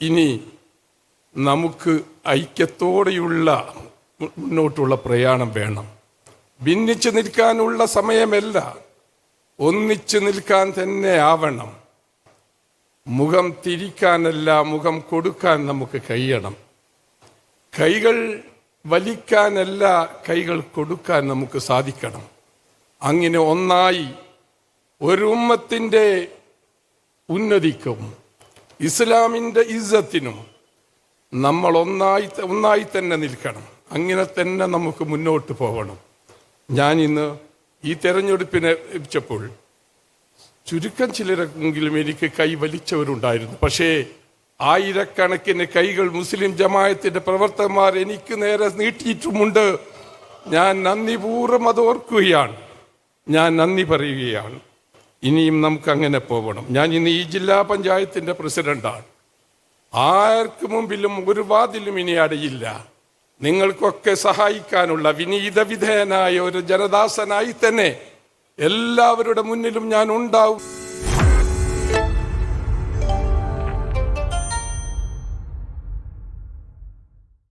ഇനി നമുക്ക് ഐക്യത്തോടെയുള്ള മുന്നോട്ടുള്ള പ്രയാണം വേണം. ഭിന്നിച്ചു നിൽക്കാനുള്ള സമയമല്ല, ഒന്നിച്ചു നിൽക്കാൻ തന്നെ ആവണം. മുഖം തിരിക്കാനല്ല, മുഖം കൊടുക്കാൻ നമുക്ക് കഴിയണം. കൈകൾ വലിക്കാനല്ല, കൈകൾ കൊടുക്കാൻ നമുക്ക് സാധിക്കണം. അങ്ങനെ ഒന്നായി ഒരു ഉമ്മത്തിൻ്റെ ഉന്നതിക്കും ഇസ്ലാമിൻ്റെ ഇസ്സത്തിനും നമ്മൾ ഒന്നായി തന്നെ നിൽക്കണം. അങ്ങനെ തന്നെ നമുക്ക് മുന്നോട്ട് പോകണം. ഞാൻ ഇന്ന് ഈ തെരഞ്ഞെടുപ്പിനെ വെച്ചപ്പോൾ ചുരുക്കം ചിലരെങ്കിലും എനിക്ക് കൈ വലിച്ചവരുണ്ടായിരുന്നു. പക്ഷേ ആയിരക്കണക്കിന് കൈകൾ മുസ്ലിം ജമാഅത്തിന്റെ പ്രവർത്തകന്മാർ എനിക്ക് നേരെ നീട്ടിയിട്ടുമുണ്ട്. ഞാൻ നന്ദിപൂർവ്വം അത് ഓർക്കുകയാണ്, ഞാൻ നന്ദി പറയുകയാണ്. ഇനിയും നമുക്ക് അങ്ങനെ പോകണം. ഞാൻ ഇന്ന് ഈ ജില്ലാ പഞ്ചായത്തിൻ്റെ പ്രസിഡന്റാണ്. ആർക്ക് മുമ്പിലും ഒരു വാതിലും ഇനി അടയില്ല. നിങ്ങൾക്കൊക്കെ സഹായിക്കാനുള്ള വിനീത വിധേയനായ ഒരു ജനദാസനായി തന്നെ എല്ലാവരുടെ മുന്നിലും ഞാൻ ഉണ്ടാവും.